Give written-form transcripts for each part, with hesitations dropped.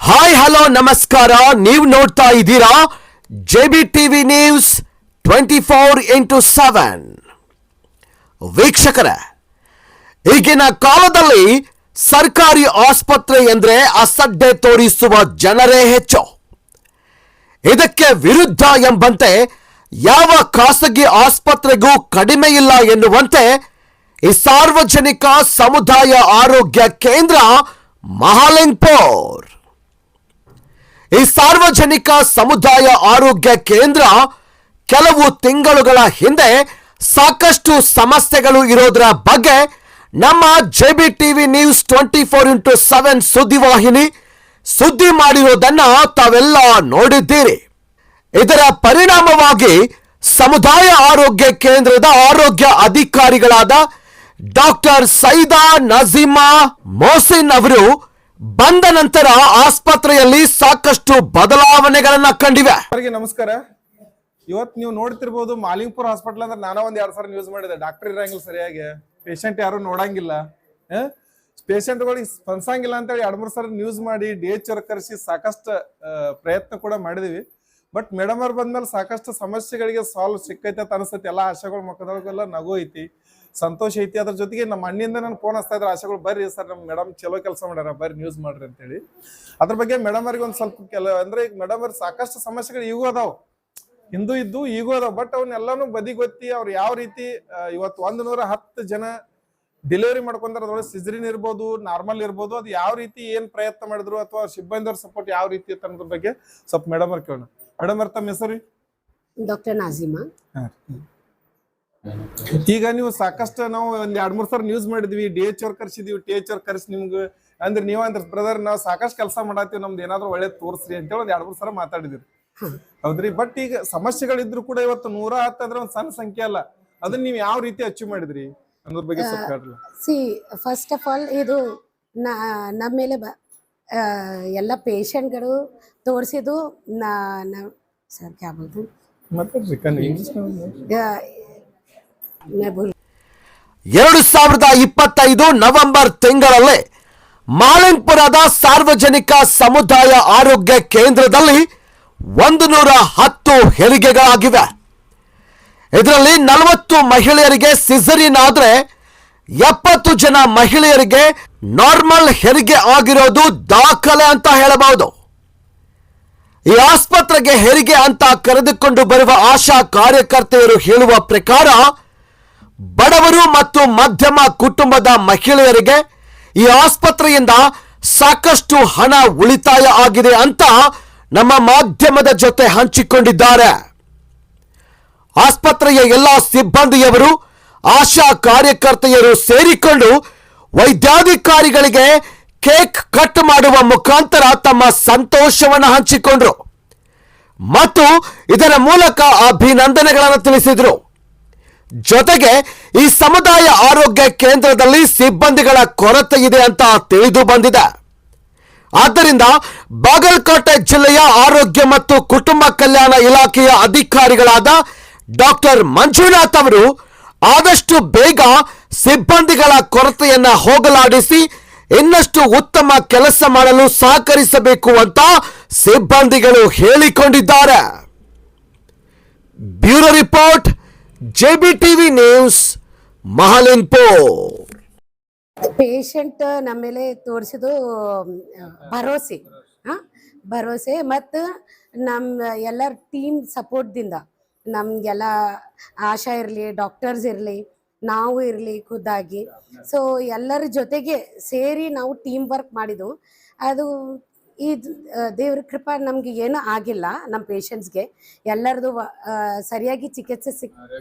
Hi hello ನಮಸ್ಕಾರ. ನೀವು ನೋಡ್ತಾ ಇದ್ದೀರಾ JBTV ನ್ಯೂಸ್ 24x7. ವೀಕ್ಷಕರೇ, ಈಗಿನ ಕಾಲದಲ್ಲಿ ಸರ್ಕಾರಿ ಆಸ್ಪತ್ರೆ ಎಂದರೆ ಅಸಡ್ಡೆ ತೋರಿಸುವ ಜನರೇ ಹೆಚ್ಚು. ಇದಕ್ಕೆ ವಿರುದ್ಧ ಎಂಬಂತೆ ಯಾವ ಖಾಸಗಿ ಆಸ್ಪತ್ರೆಗೂ ಕಡಿಮೆ ಇಲ್ಲ ಎನ್ನುವಂತೆ ಈ ಸಾರ್ವಜನಿಕ ಸಮುದಾಯ ಆರೋಗ್ಯ ಕೇಂದ್ರ ಮಹಾಲಿಂಗ್ಪುರ್. ಈ ಸಾರ್ವಜನಿಕ ಸಮುದಾಯ ಆರೋಗ್ಯ ಕೇಂದ್ರ ಕೆಲವು ತಿಂಗಳುಗಳ ಹಿಂದೆ ಸಾಕಷ್ಟು ಸಮಸ್ಯೆಗಳು ಇರೋದರ ಬಗ್ಗೆ ನಮ್ಮ JBTV ನ್ಯೂಸ್ 24x7 ಸುದ್ದಿವಾಹಿನಿ ಸುದ್ದಿ ಮಾಡಿರೋದನ್ನ ತಾವೆಲ್ಲ ನೋಡಿದ್ದೀರಿ. ಇದರ ಪರಿಣಾಮವಾಗಿ ಸಮುದಾಯ ಆರೋಗ್ಯ ಕೇಂದ್ರದ ಆರೋಗ್ಯ ಅಧಿಕಾರಿಗಳಾದ ಡಾಕ್ಟರ್ ಸೈದಾ ನಜೀಮಾ ಮೊಹಸಿನ್ ಅವರು ಬಂದ ನಂತರ ಆಸ್ಪತ್ರೆಯಲ್ಲಿ ಸಾಕಷ್ಟು ಬದಲಾವಣೆಗಳನ್ನ ಕಂಡಿವೆ. ನಮಸ್ಕಾರ. ಇವತ್ತು ನೀವು ನೋಡ್ತಿರ್ಬೋದು ಮಾಲಿಂಗ್ಪುರ್ ಹಾಸ್ಪಿಟಲ್ ಅಂದ್ರೆ ನಾನು ಒಂದ್ 2 ಸಲ ನ್ಯೂಸ್ ಮಾಡಿದೆ. ಡಾಕ್ಟರ್ ಇರಂಗಿಲ್ಲ ಸರಿಯಾಗಿ, ಪೇಷಂಟ್ ಯಾರು ನೋಡಂಗಿಲ್ಲ, ಪೇಷಂಟ್ಗಳಿಗೆ ಸ್ಪಂದಿಸಂಗಿಲ್ಲ ಅಂತೇಳಿ 2-3 ಸಲ ನ್ಯೂಸ್ ಮಾಡಿ DH ಅವ್ರ ಕರೆಸಿ ಸಾಕಷ್ಟು ಪ್ರಯತ್ನ ಕೂಡ ಮಾಡಿದೀವಿ. ಬಟ್ ಮೇಡಮ್ ಅವ್ರು ಬಂದ್ಮೇಲೆ ಸಾಕಷ್ಟು ಸಮಸ್ಯೆಗಳಿಗೆ ಸಾಲ್ವ್ ಸಿಕ್ಕೈತೆ ಅಂತ ಅನಿಸ್ತೈತಿ. ಎಲ್ಲ ಆಶೆಗಳು ಮಕ್ಕಳಿಗೆಲ್ಲ ನಗು ಐತಿ, ಸಂತೋಷ ಐತಿ. ಅದ್ರ ಜೊತೆಗೆ ನಮ್ಮ ಅಣ್ಣಿಂದ ನಾನು ಫೋನ್ ಹಚ್ತಾ ಇದ್ರೆ ಆಶೆಗಳು ಬರ್ರಿ ಸರ್, ನಮ್ಮ ಮೇಡಮ್ ಚಲೋ ಕೆಲಸ ಮಾಡ್ಯಾರ, ಬರ್ರಿ ನ್ಯೂಸ್ ಮಾಡ್ರಿ ಅಂತೇಳಿ. ಅದ್ರ ಬಗ್ಗೆ ಮೇಡಮ್ ಅವ್ರಿಗೆ ಒಂದ್ ಸ್ವಲ್ಪ ಅಂದ್ರೆ ಈಗ ಮೇಡಮ್ ಅವ್ರಿಗೆ ಸಾಕಷ್ಟು ಸಮಸ್ಯೆಗಳು ಈಗೂ ಅದಾವ, ಹಿಂದೂ ಇದ್ದು ಈಗೂ ಅದಾವ. ಬಟ್ ಅವನ್ನೆಲ್ಲಾನು ಬದಿಗೊತ್ತಿ ಅವ್ರು ಯಾವ ರೀತಿ ಇವತ್ತು 110 ಜನ ಡೆಲಿವರಿ ಮಾಡ್ಕೊಂಡ್ರೆ ಅದ್ರೊಳಗೆ ಸಿಜರಿನ್ ಇರ್ಬೋದು, ನಾರ್ಮಲ್ ಇರ್ಬೋದು, ಅದು ಯಾವ ರೀತಿ ಏನ್ ಪ್ರಯತ್ನ ಮಾಡಿದ್ರು ಅಥವಾ ಸಿಬ್ಬಂದಿಯವ್ರ ಸಪೋರ್ಟ್ ಯಾವ ರೀತಿ ಇತ್ತು ಅನ್ನೋದ್ರ ಬಗ್ಗೆ ಸ್ವಲ್ಪ ಮೇಡಮ್ ಅವ್ರು ಕೇಳೋಣ. ಮೇಡಮ್ ಅವ್ರ ತಮ್ಮ ಹೆಸರು? ಡಾಕ್ಟರ್ ನಾಜಿಮಾ. ಈಗ ನೀವು ಸಾಕಷ್ಟು ನಾವು ಒಂದ್ 2-3 ಸಲ ನ್ಯೂಸ್ ಮಾಡಿದ್ವಿ, DH ಅವ್ರು ಕರ್ಸಿದೀವಿ, TH ಅವ್ರು ಕರ್ಸಿ ನಿಮ್ಗೆ ಅಂದ್ರೆ ನೀವಂದ್ರೆ ಬ್ರದರ್ ನಾವು ಸಾಕಷ್ಟು ಕೆಲಸ ಮಾಡತ್ತೀವಿ, ನಮ್ದು ಏನಾದ್ರು ಒಳ್ಳೇದ್ ತೋರಿಸ್ರಿ ಅಂತೇಳಿ ಒಂದ್ 2-3 ಸಲ ಮಾತಾಡಿದಿರಿ, ಹೌದ್ರಿ? ಬಟ್ ಈಗ ಸಮಸ್ಯೆಗಳಿದ್ರು ಕೂಡ ಇವತ್ತು 110 ಅಂದ್ರೆ ಒಂದ್ ಸಣ್ಣ ಸಂಖ್ಯೆ ಅಲ್ಲ. ಅದನ್ನ ನೀವು ಯಾವ ರೀತಿ ಅಚೀವ್ ಮಾಡಿದ್ರಿ ಅನ್ನೋದ್ರ ಬಗ್ಗೆ ಸ್ವಲ್ಪ ಹೇಳ್ರಿ. ಸಿ ಫಸ್ಟ್ ಆಫ್ ಆಲ್ ಇದು ನಮ್ಮ ಮೇಲೆ ಎಲ್ಲ ಪೇಷಂಟ್ಗಳು ತೋರಿಸಿದ್ದು ಸರ್ ಕ್ಯಾ ಬೋಲ್ತೆ 2025 ನವೆಂಬರ್ ತಿಂಗಳಲ್ಲಿ ಮಾಲಿಂಗ್ಪುರದ ಸಾರ್ವಜನಿಕ ಸಮುದಾಯ ಆರೋಗ್ಯ ಕೇಂದ್ರದಲ್ಲಿ 110 ಹೆರಿಗೆಗಳಾಗಿವೆ. ಇದರಲ್ಲಿ 40 ಮಹಿಳೆಯರಿಗೆ ಸಿಸರಿನ್ ಆದ್ರೆ 70 ಜನ ಮಹಿಳೆಯರಿಗೆ ನಾರ್ಮಲ್ ಹೆರಿಗೆ ಆಗಿರೋದು ದಾಖಲೆ ಅಂತ ಹೇಳಬಹುದು. ಈ ಆಸ್ಪತ್ರೆಗೆ ಹೆರಿಗೆ ಅಂತ ಕರೆದುಕೊಂಡು ಬರುವ ಆಶಾ ಕಾರ್ಯಕರ್ತೆಯರು ಹೇಳುವ ಪ್ರಕಾರ ಬಡವರು ಮತ್ತು ಮಧ್ಯಮ ಕುಟುಂಬದ ಮಹಿಳೆಯರಿಗೆ ಈ ಆಸ್ಪತ್ರೆಯಿಂದ ಸಾಕಷ್ಟು ಹಣ ಉಳಿತಾಯ ಆಗಿದೆ ಅಂತ ನಮ್ಮ ಮಾಧ್ಯಮದ ಜೊತೆ ಹಂಚಿಕೊಂಡಿದ್ದಾರೆ. ಆಸ್ಪತ್ರೆಯ ಎಲ್ಲ ಸಿಬ್ಬಂದಿಯವರು, ಆಶಾ ಕಾರ್ಯಕರ್ತೆಯರು ಸೇರಿಕೊಂಡು ವೈದ್ಯಾಧಿಕಾರಿಗಳಿಗೆ ಕೇಕ್ ಕಟ್ ಮಾಡುವ ಮುಖಾಂತರ ತಮ್ಮ ಸಂತೋಷವನ್ನು ಹಂಚಿಕೊಂಡ್ರು ಮತ್ತು ಇದರ ಮೂಲಕ ಅಭಿನಂದನೆಗಳನ್ನು ತಿಳಿಸಿದರು. ಜೊತೆಗೆ ಈ ಸಮುದಾಯ ಆರೋಗ್ಯ ಕೇಂದ್ರದಲ್ಲಿ ಸಿಬ್ಬಂದಿಗಳ ಕೊರತೆ ಇದೆ ಅಂತ ತಿಳಿದು ಬಂದಿದೆ. ಆದ್ದರಿಂದ ಬಾಗಲಕೋಟೆ ಜಿಲ್ಲೆಯ ಆರೋಗ್ಯ ಮತ್ತು ಕುಟುಂಬ ಕಲ್ಯಾಣ ಇಲಾಖೆಯ ಅಧಿಕಾರಿಗಳಾದ ಡಾಕ್ಟರ್ ಮಂಜುನಾಥ್ ಅವರು ಆದಷ್ಟು ಬೇಗ ಸಿಬ್ಬಂದಿಗಳ ಕೊರತೆಯನ್ನ ಹೋಗಲಾಡಿಸಿ ಇನ್ನಷ್ಟು ಉತ್ತಮ ಕೆಲಸ ಮಾಡಲು ಸಹಕರಿಸಬೇಕು ಅಂತ ಸಿಬ್ಬಂದಿಗಳು ಹೇಳಿಕೊಂಡಿದ್ದಾರೆ. Bureau report, JBTV news, Mahalingpur. Patient ನಮ್ಮ ಮೇಲೆ ತೋರಿಸಿದ್ದು ಭರವಸೆ ಮತ್ತು ನಮ್ಮ ಎಲ್ಲರ ಟೀಮ್ ಸಪೋರ್ಟ್ದಿಂದ ನಮಗೆಲ್ಲ ಆಶಾ ಇರಲಿ, ಡಾಕ್ಟರ್ಸ್ ಇರಲಿ, ನಾವು ಇರಲಿ ಖುದ್ದಾಗಿ, ಸೊ ಎಲ್ಲರ ಜೊತೆಗೆ ಸೇರಿ ನಾವು ಟೀಮ್ ವರ್ಕ್ ಮಾಡಿದ್ದು. ಅದು ಈ ದೇವ್ರ ಕೃಪಾ ನಮ್ಗೆ ಏನೂ ಆಗಿಲ್ಲ. ನಮ್ಮ ಪೇಷಂಟ್ಸ್ಗೆ ಎಲ್ಲರದು ಸರಿಯಾಗಿ ಚಿಕಿತ್ಸೆ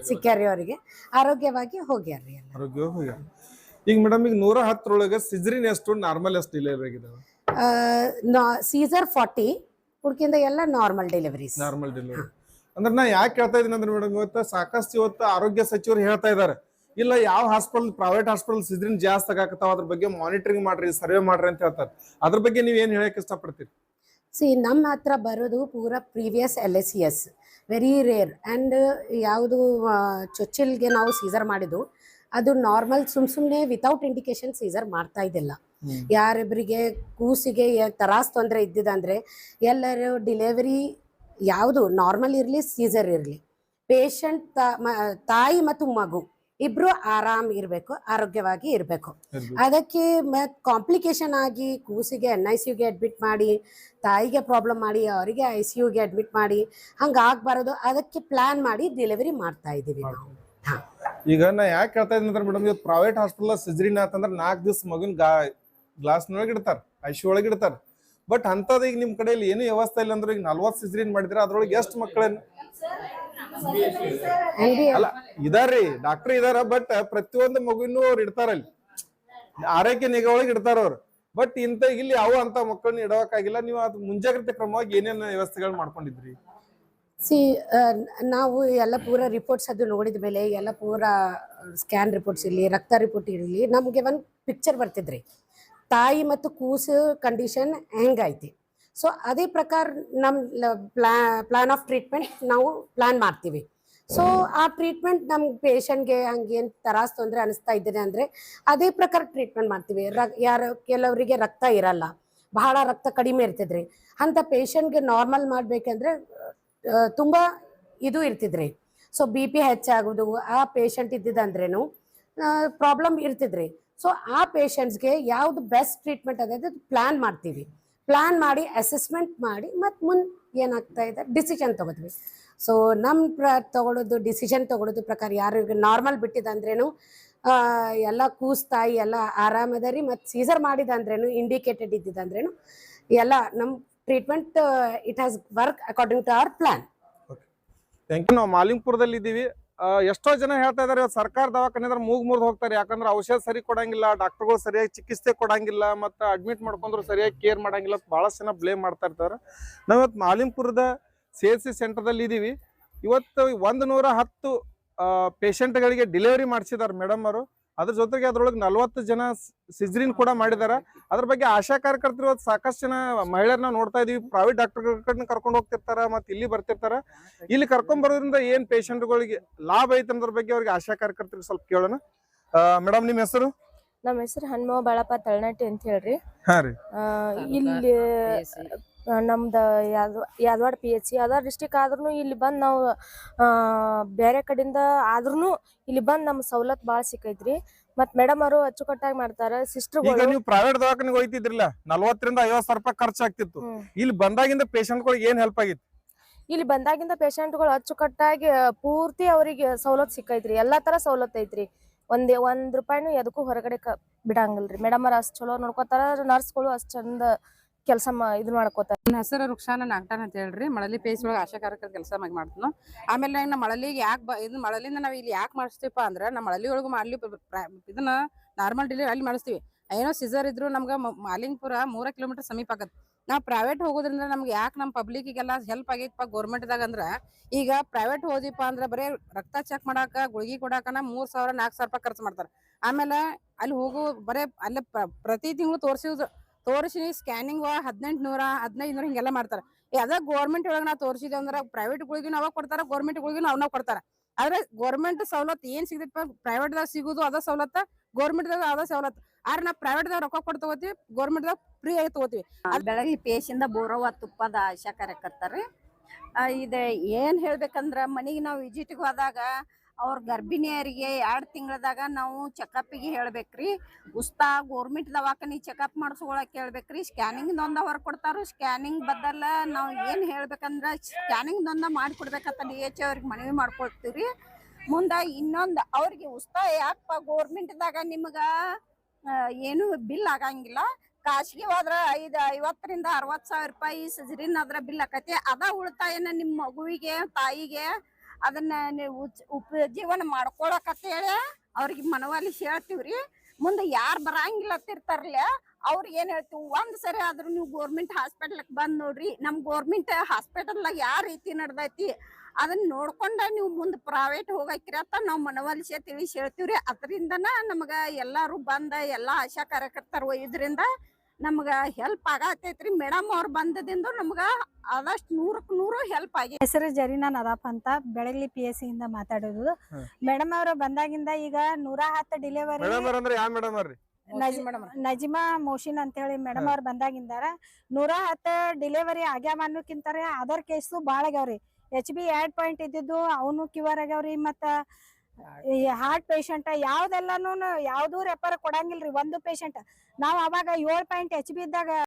ಸಿಕ್ಕ್ಯಾರಿ, ಅವರಿಗೆ ಆರೋಗ್ಯವಾಗಿ ಹೋಗ್ಯಾರ್ರಿ ಎಲ್ಲ. ಈಗ ಮೇಡಮ್ ಈಗ 110 ಸಿಜರಿನ್ ಎಷ್ಟು, ನಾರ್ಮಲ್ ಎಷ್ಟು ಡೆಲಿವರಿ ಆಗಿದಾವೆ? ಸೀಸರ್ 40, ಉಳ್ಕಿಂದ ಎಲ್ಲ ನಾರ್ಮಲ್ ಡೆಲಿವರೀಸ್. ನಾರ್ಮಲ್ ಡೆಲಿವರಿ ಅಂದ್ರೆ ನಾ ಯಾಕೆ ಹೇಳ್ತಾ ಇದೀನಿ ಅಂದ್ರೆ ಮೇಡಮ್, ಇವತ್ತು ಆರೋಗ್ಯ ಸಚಿವರು ಹೇಳ್ತಾ ಇದ್ದಾರೆ, ಇಲ್ಲ ಯಾವ ಹಾಸ್ಪಿಟಲ್, ಪ್ರೈವೇಟ್ ಹಾಸ್ಪಿಟಲ್ ಸಿಜರಿನ್ ಜಾಸ್ತಿ ಆಗಾಕತ್ತಾವ, ಅದ್ರ ಬಗ್ಗೆ ಮಾನಿಟರಿಂಗ್ ಮಾಡ್ರಿ, ಸರ್ವೆ ಮಾಡ್ರಿ ಅಂತ ಹೇಳ್ತಾರೆ. ಅದ್ರ ಬಗ್ಗೆ ನೀವ್ ಏನ್ ಹೇಳಕ್ ಇಷ್ಟಪಡ್ತೀರಿ? ಸಿ ನಮ್ಮ ಹತ್ರ ಬರೋದು ಪೂರಾ previous LACS, very rare. And ಯಾವುದು ಚೊಚ್ಚಿಲ್ಗೆ ನಾವು ಸೀಸರ್ ಮಾಡಿದ್ದು ಅದು ನಾರ್ಮಲ್, ಸುಮ್ಮನೆ ವಿತೌಟ್ ಇಂಡಿಕೇಶನ್ ಸೀಸರ್ ಮಾಡ್ತಾ ಇದ್ದಿಲ್ಲ. ಯಾರಿಬ್ಬರಿಗೆ ಕೂಸಿಗೆ ತ್ರಾಸ್ ತೊಂದರೆ ಇದ್ದಿದಂದ್ರೆ ಎಲ್ಲರೂ ಡಿಲಿವರಿ ಯಾವುದು ನಾರ್ಮಲ್ ಇರಲಿ ಸೀಸರ್ ಇರಲಿ ಪೇಷಂಟ್ ತಾಯಿ ಮತ್ತು ಮಗು ಇಬ್ರು ಆರಾಮ್ ಇರಬೇಕು, ಆರೋಗ್ಯವಾಗಿ ಇರಬೇಕು. ಅದಕ್ಕೆ ಕಾಂಪ್ಲಿಕೇಶನ್ ಆಗಿ ಕೂಸಿಗೆ NICUಗೆ ಅಡ್ಮಿಟ್ ಮಾಡಿ, ತಾಯಿಗೆ ಪ್ರಾಬ್ಲಮ್ ಮಾಡಿ ಅವರಿಗೆ ICUಗೆ ಅಡ್ಮಿಟ್ ಮಾಡಿ ಹಂಗಾಗಬಾರದು. ಅದಕ್ಕೆ ಪ್ಲಾನ್ ಮಾಡಿ ಡೆಲಿವರಿ ಮಾಡ್ತಾ ಇದ್ದೀವಿ ನಾವು. ಈಗ ನಾ ಯಾಕೆ ಹೇಳ್ತಾ ಇದ್ದೀನಿ ಅಂದ್ರೆ ಮೇಡಮ್, ಇವತ್ತು ಪ್ರೈವೇಟ್ ಹಾಸ್ಪಿಟಲ್ ಸಿಜರಿನ್ ಆತಂದ್ರೆ 4 ದಿವಸ ಮಗುನ್ ಗ್ಲಾಸ್ನೊಳಗೆ ಇಡ್ತಾರ, ICU ಒಳಗೆ ಇಡ್ತಾರ. ಬಟ್ ಅಂತದ ಈಗ ನಿಮ್ ಕಡೆಯಲ್ಲಿ ಏನು ವ್ಯವಸ್ಥೆ ಇಲ್ಲ ಅಂದ್ರೆ ಈಗ 40 ಸಿಜರಿನ್ ಮಾಡಿದ್ರೆ ಅದ್ರೊಳಗೆ ಎಷ್ಟು ಮಕ್ಕಳನ್ನ ಅಲ್ಲ ಇದಾರ್ರಿ, ಡಾಕ್ಟರ್ ಇದಾರ. ಬಟ್ ಪ್ರತಿಯೊಂದು ಮಗುವಿನೂ ಅವ್ರು ಇಡ್ತಾರಲ್ಲಿ, ಆರೈಕೆ ನಿಗಾ ಒಳಗೆ ಇಡ್ತಾರ ಅವ್ರು. ಬಟ್ ಇಲ್ಲಿ ಯಾವ ಅಂತ ಮಕ್ಕಳನ್ನ ಇಡೋಕಾಗಿಲ್ಲ. ನೀವು ಅದು ಮುಂಜಾಗ್ರತೆ ಕ್ರಮವಾಗಿ ಏನೇನು ವ್ಯವಸ್ಥೆಗಳು ಮಾಡ್ಕೊಂಡಿದ್ರಿ? ನಾವು ಎಲ್ಲ ಪೂರ ರಿಪೋರ್ಟ್ಸ್ ಅದು ನೋಡಿದ ಮೇಲೆ ಎಲ್ಲ ಪೂರ ಸ್ಕ್ಯಾನ್ ರಿಪೋರ್ಟ್ಸ್ ಇರಲಿ, ರಕ್ತ ರಿಪೋರ್ಟ್ ಇರಲಿ, ನಮಗೆ ಒಂದು ಪಿಕ್ಚರ್ ಬರ್ತಿದ್ರಿ ತಾಯಿ ಮತ್ತು ಕೂಸು ಕಂಡೀಷನ್ ಹೆಂಗೈತಿ. ಸೊ ಅದೇ ಪ್ರಕಾರ ನಮ್ಮ ಪ್ಲಾನ್ ಆಫ್ ಟ್ರೀಟ್ಮೆಂಟ್ ನಾವು ಪ್ಲಾನ್ ಮಾಡ್ತೀವಿ. ಸೊ ಆ ಟ್ರೀಟ್ಮೆಂಟ್ ನಮ್ಮ ಪೇಷಂಟ್ಗೆ ಹಂಗೇನು ತ್ರಾಸ್ ತೊಂದರೆ ಅನಿಸ್ತಾ ಇದ್ದೇನೆ ಅಂದರೆ ಅದೇ ಪ್ರಕಾರ ಟ್ರೀಟ್ಮೆಂಟ್ ಮಾಡ್ತೀವಿ. ಕೆಲವರಿಗೆ ರಕ್ತ ಇರಲ್ಲ, ಬಹಳ ರಕ್ತ ಕಡಿಮೆ ಇರ್ತಿದ್ರಿ, ಅಂಥ ಪೇಷಂಟ್ಗೆ ನಾರ್ಮಲ್ ಮಾಡಬೇಕಂದ್ರೆ ತುಂಬ ಇದು ಇರ್ತಿದ್ರಿ. ಸೊ BP ಹೆಚ್ಚಾಗೋದು ಆ ಪೇಷಂಟ್ ಇದ್ದಿದ್ದಂದ್ರೇನು ಪ್ರಾಬ್ಲಮ್ ಇರ್ತಿದ್ರಿ. ಸೊ ಆ ಪೇಷಂಟ್ಸ್ಗೆ ಯಾವುದು ಬೆಸ್ಟ್ ಟ್ರೀಟ್ಮೆಂಟ್ ಅದೇ ಪ್ಲಾನ್ ಮಾಡ್ತೀವಿ. ಪ್ಲಾನ್ ಮಾಡಿ ಅಸೆಸ್ಮೆಂಟ್ ಮಾಡಿ ಮತ್ತು ಮುಂದೆ ಏನಾಗ್ತಾ ಇದೆ ಡಿಸಿಷನ್ ತೊಗೋತೀವಿ. ಸೊ ನಮ್ಮ ಡಿಸಿಷನ್ ತೊಗೊಳೋದು ಪ್ರಕಾರ ಯಾರಿಗೆ ನಾರ್ಮಲ್ ಬಿಟ್ಟಿದಂದ್ರೇನು ಎಲ್ಲ ಕೂಸ್ತಾಯಿ ಎಲ್ಲ ಆರಾಮದರಿ, ಮತ್ತು ಸೀಸರ್ ಮಾಡಿದಂದ್ರೇನು ಇಂಡಿಕೇಟೆಡ್ ಇದ್ದಿದ್ದಂದ್ರೇನು ಎಲ್ಲ ನಮ್ಮ treatment it has work according to our plan. Thank you. ನಾವು ಮಾಲಿಂಗ್ಪುರದಲ್ಲಿ ಇದ್ದೀವಿ. ಎಷ್ಟೋ ಜನ ಹೇಳ್ತಾ ಇದಾರೆ ಇವತ್ತು ಸರ್ಕಾರ ದವಾಖಾನೆ ಅಂದ್ರೆ ಮುರಿದು ಹೋಗ್ತಾರೆ, ಯಾಕಂದ್ರೆ ಔಷಧ ಸರಿ ಕೊಡಂಗಿಲ್ಲ, ಡಾಕ್ಟರ್ಗಳು ಸರಿಯಾಗಿ ಚಿಕಿತ್ಸೆ ಕೊಡಂಗಿಲ್ಲ, ಮತ್ತು ಅಡ್ಮಿಟ್ ಮಾಡ್ಕೊಂಡ್ರು ಸರಿಯಾಗಿ ಕೇರ್ ಮಾಡಂಗಿಲ್ಲ, ಬಹಳಷ್ಟು ಜನ ಬ್ಲೇಮ್ ಮಾಡ್ತಾ ಇರ್ತಾರೆ. ನಾವು ಇವತ್ತು ಮಾಲಿಂಗ್ಪುರದ CHC ಸೆಂಟರ್ದಲ್ಲಿ ಇದ್ದೀವಿ. ಇವತ್ತು 110 ಪೇಷಂಟ್ಗಳಿಗೆ ಡೆಲಿವರಿ ಮಾಡಿಸಿದ್ದಾರೆ ಮೇಡಮ್ ಅವರು. ಅದ್ರ ಜೊತೆಗೆ ಅದ್ರೊಳಗೆ 40 ಜನ ಸಿಜರಿನ್ ಕೂಡ ಮಾಡಿದಾರೆ. ಅದ್ರ ಬಗ್ಗೆ ಆಶಾ ಕಾರ್ಯಕರ್ತರು ಸಾಕಷ್ಟು ಜನ ಮಹಿಳೆಯರನ್ನ ನೋಡ್ತಾ ಇದೀವಿ. ಪ್ರೈವೇಟ್ ಡಾಕ್ಟರ್ಗಳನ್ನ ಕರ್ಕೊಂಡು ಹೋಗ್ತಿರ್ತಾರ, ಮತ್ತೆ ಇಲ್ಲಿ ಬರ್ತಿರ್ತಾರ. ಇಲ್ಲಿ ಕರ್ಕೊಂಡ್ ಬರೋದ್ರಿಂದ ಏನ್ ಪೇಷಂಟ್ಗಳಿಗೆ ಲಾಭ ಐತೆ ಅನ್ನೋದ್ರ ಬಗ್ಗೆ ಅವ್ರಿಗೆ ಆಶಾ ಕಾರ್ಯಕರ್ತರಿಗೆ ಸ್ವಲ್ಪ ಕೇಳೋಣ. ಮೇಡಮ್ ನಿಮ್ಮ ಹೆಸರು? ನಮ್ಮ ಹೆಸರು ಹನುಮ ಬಾಳಪ್ಪ ತಳನಟ್ಟಿ ಅಂತ ಹೇಳ್ರಿ. ಹಾ ರೀ. ಇಲ್ಲಿ ನಮ್ದು ಯಾದವಾಡ PHC ಯಾದವಾಡ ಡಿಸ್ಟಿಕ್ ಆದ್ರೂ ಇಲ್ಲಿ ಬಂದು ನಾವು ಬೇರೆ ಕಡೆಯಿಂದ ಆದ್ರೂ ಇಲ್ಲಿ ಬಂದು ನಮ್ ಸವಲತ್ತು ಭಾಳ ಸಿಕ್ಕೈತ್ರಿ. ಮತ್ ಮೇಡಮ್ ಅವರು ಅಚ್ಚುಕಟ್ಟಾಗಿ ಮಾಡ್ತಾರ. ಸಿಸ್ಟರ್ಗಳು ನೀವು ಪ್ರೈವೇಟ್ ದವಾಖಾನೆಗೆ ಹೋಯ್ತಿದ್ರಲ್ಲ, 40,000 ರಿಂದ 50,000 ರೂಪಾಯಿ ಖರ್ಚಾಗ್ತಿತ್ತು. ಇಲ್ಲಿ ಬಂದಾಗಿಂದ ಪೇಷಂಟ್ಗಳಿಗೆ ಏನ್ ಹೆಲ್ಪ್ ಆಗಿತ್ತು? ಇಲ್ಲಿ ಬಂದಾಗಿಂದ ಪೇಷಂಟ್ಗಳು ಅಚ್ಚುಕಟ್ಟಾಗಿ ಪೂರ್ತಿ ಅವರಿಗೆ ಸವಲತ್ತು ಸಿಕ್ಕೈತ್ರಿ. ಎಲ್ಲಾ ತರ ಸವಲತ್ತು ಐತ್ರಿ. ಒಂದ್ ರೂಪಾಯಿನೂ ಎದಕ್ಕೂ ಹೊರಗಡೆ ಬಿಡಂಗಿಲ್ರಿ. ಮೇಡಮ್ ಅವ್ರ ಅಷ್ಟ್ ಚಲೋ ನೋಡ್ಕೋತಾರ. ನರ್ಸ್ಗಳು ಅಷ್ಟ್ ಚಂದ ಕೆಲಸ ಇದು ಮಾಡ್ಕೋತಾರ. ನನ್ನ ಹೆಸರು ರುಕ್ಷಾನ ನಾಗ್ಟಾನ್ ಅಂತ ಹೇಳ್ರಿ. ಮಳಲಿ ಪೇಸ್ ಒಳಗೆ ಆಶಾ ಕಾರ್ಯಕರ್ತರ ಕೆಲಸ ಮಾಡ್ತೀನಿ. ಆಮೇಲೆ ನಮ್ಮ ಮಳಲಿಗೆ ಯಾಕೆ ಇದು ಮಳಲಿಂದ ನಾವು ಇಲ್ಲಿ ಯಾಕೆ ಮಾಡಿಸ್ತೀವಪ್ಪ ಅಂದ್ರೆ ನಮ್ಮ ಮಳಲಿ ಒಳಗೂ ಮಾಡ್ಲಿ ಇದನ್ನ ನಾರ್ಮಲ್ ಡೆಲಿವರಿ ಅಲ್ಲಿ ಮಾಡಿಸ್ತೀವಿ. ಏನೋ ಸಿಸರ್ ಇದ್ರು ನಮ್ಗೆ ಮಾಲಿಂಗ್ಪುರ 3 ಕಿಲೋಮೀಟರ್ ಸಮೀಪ ಆಗತ್ತೆ. ನಾವು ಪ್ರೈವೇಟ್ ಹೋಗೋದ್ರಿಂದ ನಮ್ಗೆ ಯಾಕೆ ನಮ್ಮ ಪಬ್ಲಿಕ್ಗೆಲ್ಲ ಹೆಲ್ಪ್ ಆಗೈತಪ್ಪ ಗೌರ್ಮೆಂಟ್ದಾಗ ಅಂದ್ರೆ, ಈಗ ಪ್ರೈವೇಟ್ ಹೋದಿಪ್ಪ ಅಂದ್ರೆ ಬರೀ ರಕ್ತ ಚೆಕ್ ಮಾಡಾಕ ಗುಳಿಗೆ ಕೊಡಾಕನ 3,000 4,000 ರೂಪಾಯಿ ಖರ್ಚು ಮಾಡ್ತಾರೆ. ಆಮೇಲೆ ಅಲ್ಲಿ ಹೋಗು ಬರೇ ಅಲ್ಲೇ ಪ್ರತಿ ತಿಂಗಳು ತೋರಿಸಿ ಸ್ಕ್ಯಾನಿಂಗ್ 1800 1500 ಹಿಂಗೆಲ್ಲ ಮಾಡ್ತಾರೆ. ಅದ ಗೌರ್ಮೆಂಟ್ ಒಳಗೆ ನಾವು ತೋರಿಸಿದೇವ್ ಅಂದ್ರೆ ಪ್ರೈವೇಟ್ ಗುಳಿಗಿನ ಅವಾಗ ಕೊಡ್ತಾರ, ಗೌರ್ಮೆಂಟ್ ಗುಳಿಗಿನ ಅವನ್ನ ಕೊಡ್ತಾರ. ಆದ್ರೆ ಗೌರ್ಮೆಂಟ್ ಸವಲತ್ತು ಏನ್ ಸಿಗತೈತಿ ಪ್ರೈವೇಟ್ದಾಗ ಸಿಗುದು ಅದ ಸವಲತ್ತ, ಗೌರ್ಮೆಂಟ್ದಾಗ ಅದ ಸವಲತ್ತು. ಆದ್ರೆ ನಾವು ಪ್ರೈವೇಟ್ದಾಗ ರೊಕ್ಕ ಕೊಟ್ಟು ತಗೋತೀವಿ, ಗೌರ್ಮೆಂಟ್ದಾಗ ಫ್ರೀ ಆಗಿ ತಗೋತೀವಿ. ಬೆಳಗ್ಗೆ ಪೇಶಿಂದ ಬೋರವ್ವ ತುಪ್ಪದ ಆಶಾ ಕಾರ್ಯಕರ್ತರು. ಇದೆ ಏನ್ ಹೇಳ್ಬೇಕಂದ್ರ ಮನೆಗೆ ನಾವು ವಿಸಿಟ್ಗೆ ಹೋದಾಗ ಅವ್ರ ಗರ್ಭಿಣಿಯರಿಗೆ 2 ತಿಂಗಳದಾಗ ನಾವು ಚೆಕಪ್ಗೆ ಹೇಳ್ಬೇಕ್ರಿ. ಉಸ್ತಾ ಗೌರ್ಮೆಂಟ್ ದವಾಖಾನಿ ಚೆಕಪ್ ಮಾಡಿಸ್ಕೊಳಕ್ ಹೇಳ್ಬೇಕ್ರಿ. ಸ್ಕ್ಯಾನಿಂಗ್ ನೊಂದ ಹೊರಕೊಡ್ತಾರ. ಸ್ಕ್ಯಾನಿಂಗ್ ಬದಲ ನಾವು ಏನ್ ಹೇಳ್ಬೇಕಂದ್ರ ಸ್ಕ್ಯಾನಿಂಗ್ ನೊಂದ ಮಾಡಿಕೊಡ್ಬೇಕಂತ DH ಅವ್ರಿಗೆ ಮನವಿ ಮಾಡ್ಕೊಳ್ತೀವ್ರಿ. ಮುಂದ ಇನ್ನೊಂದು ಅವ್ರಿಗೆ ಉಸ್ತಾ ಯಾಕಪ್ಪ ಗೌರ್ಮೆಂಟ್ದಾಗ ನಿಮ್ಗ ಏನು ಬಿಲ್ ಆಗಂಗಿಲ್ಲ, ಖಾಸಗಿ ಹೋದ್ರ 50 ರಿಂದ 60,000 ರೂಪಾಯಿ ಸಿಜರಿನ್ ಅದ್ರ ಬಿಲ್ ಆಕತಿ. ಅದ ಉಳಿತಾಯನ ನಿಮ್ಮ ಮಗುವಿಗೆ ತಾಯಿಗೆ ಅದನ್ನ ನೀವು ಉಪಜೀವನ ಮಾಡ್ಕೊಳಕತ್ತೇಳಿ ಅವ್ರಿಗೆ ಮನವಲ್ಲಿ ಹೇಳ್ತೀವ್ರಿ. ಮುಂದೆ ಯಾರು ಬರಂಗಿಲ್ಲತ್ತಿರ್ತಾರಲ್ಲ ಅವ್ರಿಗೆ ಏನ್ ಹೇಳ್ತೀವಿ, ಒಂದ್ ಸರಿ ಆದ್ರೂ ನೀವು ಗೋರ್ಮೆಂಟ್ ಹಾಸ್ಪಿಟಲ್ಗೆ ಬಂದ್ ನೋಡ್ರಿ. ನಮ್ ಗೋರ್ಮೆಂಟ್ ಹಾಸ್ಪಿಟಲ್ನಾಗ ಯಾವ ರೀತಿ ನಡ್ದೈತಿ ಅದನ್ನ ನೋಡ್ಕೊಂಡ ನೀವು ಮುಂದೆ ಪ್ರೈವೇಟ್ ಹೋಗಕ್ಕಿರತ್ತ ನಾವು ಮನವೊಲಿಸಿ ತಿಳಿಸಿ ಹೇಳ್ತೀವ್ರಿ. ಅದರಿಂದನ ನಮ್ಗ ಎಲ್ಲಾರು ಬಂದ ಎಲ್ಲಾ ಆಶಾ ಕಾರ್ಯಕರ್ತರು ಇದರಿಂದ ನಮ್ಗ ಹೆಲ್ಪ್ ಆಗತೈತ್ರಿ. ಮೇಡಮ್ ಅವ್ರು ಬಂದದಿಂದ ನಮ್ಗ ಆದಷ್ಟು 100ಕ್ಕೆ 100 ಹೆಲ್ಪ್ ಆಗಿ. ಹೆಸರು ಜರೀನಾ ನದಾಪ್ ಅಂತ, ಬೆಳಗ್ಲಿ PHC ಇಂದ ಮಾತಾಡೋದು. ಮೇಡಮ್ ಅವರು ಬಂದಾಗಿಂದ ಈಗ 110 ಡೆಲಿವರಿ. ಮೇಡಮ್ ಅಂದ್ರೆ ಯಾವ ಮೇಡಮ್ ಅವ್ರಿ? ನಜಿಮಾ ಮೋಶಿನ್ ಅಂತ ಹೇಳಿ ಮೇಡಮ್ ಅವ್ರು ಬಂದಾಗಿಂದಾರ 110 ಡಿಲಿವರಿ ಆಗ್ಯಾವ ಅನ್ನೋಕ್ಕಿಂತಾರೆ ಅದರ್ ಕೇಸು ಭಾಳ ಆಗ್ಯಾವ್ರಿ. HB 2 ಪಾಯಿಂಟ್ ಇದ್ದಿದ್ದು ಅವನು ಕ್ಯೂರ್ ಆಗ್ಯಾವ್ರಿ. ಮತ್ತ ಈ ಹಾರ್ಟ್ ಪೇಷಂಟ್ ಯಾವ್ದೆಲ್ಲಾನು ಯಾವ್ದು ರೆಫರ್ ಕೊಡಂಗಿಲ್ರಿ. ಒಂದು ಪೇಷಂಟ್ ನಾವ್ ಅವಾಗ 7 ಪಾಯಿಂಟ್ HB ಇದ್ದಾಗ